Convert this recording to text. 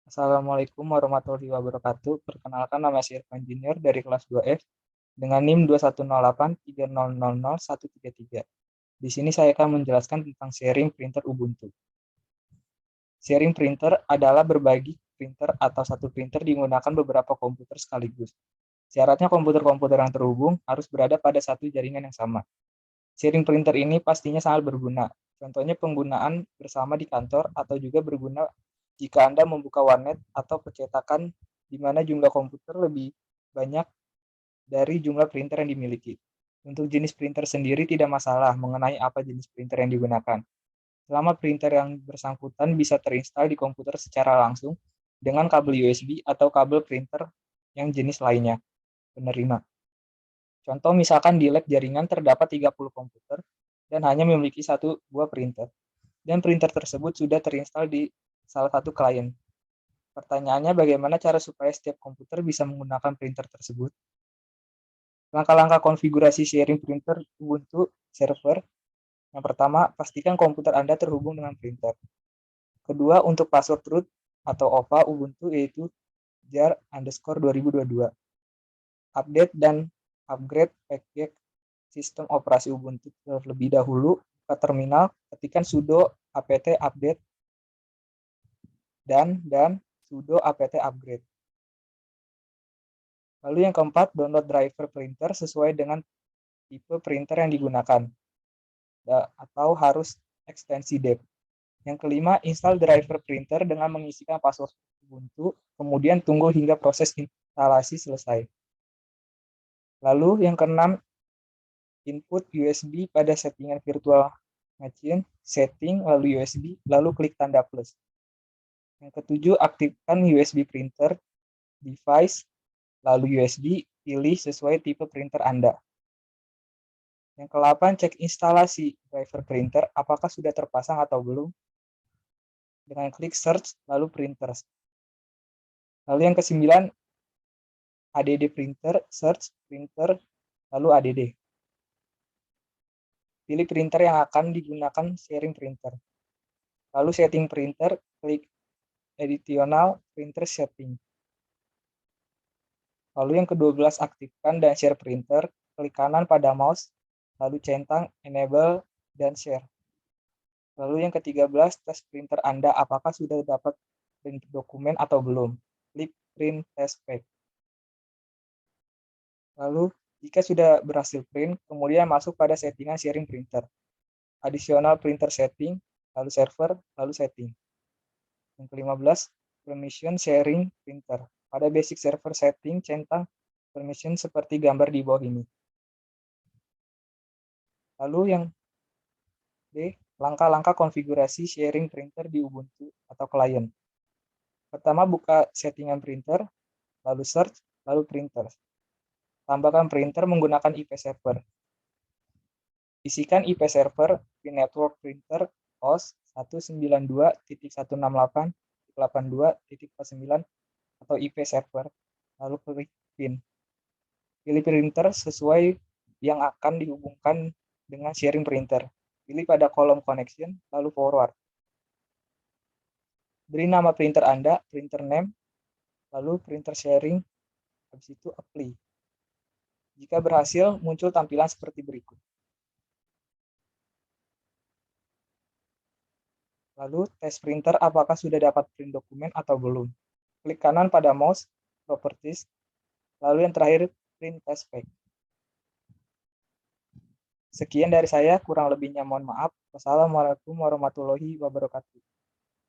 Assalamualaikum warahmatullahi wabarakatuh. Perkenalkan, nama saya Irfan Junior dari kelas 2F dengan NIM 21083000133. Di sini saya akan menjelaskan tentang sharing printer Ubuntu. Sharing printer adalah berbagi printer atau satu printer digunakan beberapa komputer sekaligus. Syaratnya komputer-komputer yang terhubung harus berada pada satu jaringan yang sama. Sharing printer ini pastinya sangat berguna. Contohnya penggunaan bersama di kantor atau juga berguna jika Anda membuka warnet atau percetakan di mana jumlah komputer lebih banyak dari jumlah printer yang dimiliki. Untuk jenis printer sendiri tidak masalah mengenai apa jenis printer yang digunakan. Selama printer yang bersangkutan bisa terinstal di komputer secara langsung dengan kabel USB atau kabel printer yang jenis lainnya, penerima. Contoh misalkan di lab jaringan terdapat 30 komputer dan hanya memiliki satu buah printer. Dan printer tersebut sudah terinstal di salah satu klien. Pertanyaannya, bagaimana cara supaya setiap komputer bisa menggunakan printer tersebut? Langkah-langkah konfigurasi sharing printer Ubuntu server. Yang pertama, pastikan komputer Anda terhubung dengan printer. Kedua, untuk password root atau OPA Ubuntu yaitu jar_2022. Update dan upgrade package sistem operasi Ubuntu terlebih dahulu. Ke terminal, ketikkan sudo apt update dan sudo apt upgrade. Lalu yang keempat, download driver printer sesuai dengan tipe printer yang digunakan atau harus ekstensi dep. Yang kelima, install driver printer dengan mengisikan password Ubuntu, kemudian tunggu hingga proses instalasi selesai. Lalu yang keenam, input USB pada settingan virtual machine, setting, lalu USB, lalu klik tanda plus. Yang ketujuh, aktifkan USB printer, device, lalu USB, pilih sesuai tipe printer Anda. Yang ke-8, cek instalasi driver printer, apakah sudah terpasang atau belum, dengan klik search, lalu printers. Lalu yang ke-9, add printer, search, printer, lalu add. Pilih printer yang akan digunakan sharing printer. Lalu setting printer, klik additional printer setting. Lalu yang ke-12, aktifkan dan share printer, klik kanan pada mouse, lalu centang enable dan share. Lalu yang ke-13, tes printer Anda apakah sudah dapat print dokumen atau belum. Klik print test pack. Lalu jika sudah berhasil print, kemudian masuk pada settingan sharing printer. Additional printer setting, lalu server, lalu setting. Yang ke-15, permission sharing printer. Pada basic server setting, centang permission seperti gambar di bawah ini. Lalu yang D, langkah-langkah konfigurasi sharing printer di Ubuntu atau klien. Pertama, buka settingan printer, lalu search, lalu printer. Tambahkan printer menggunakan IP server. Isikan IP server di network printer host 192.168.82.9 atau IP server, lalu klik pin. Pilih printer sesuai yang akan dihubungkan dengan sharing printer. Pilih pada kolom connection, lalu forward. Beri nama printer Anda, printer name, lalu printer sharing, habis itu apply. Jika berhasil, muncul tampilan seperti berikut. Lalu, tes printer apakah sudah dapat print dokumen atau belum. Klik kanan pada mouse, properties, lalu yang terakhir, print test pack. Sekian dari saya, kurang lebihnya mohon maaf. Wassalamualaikum warahmatullahi wabarakatuh.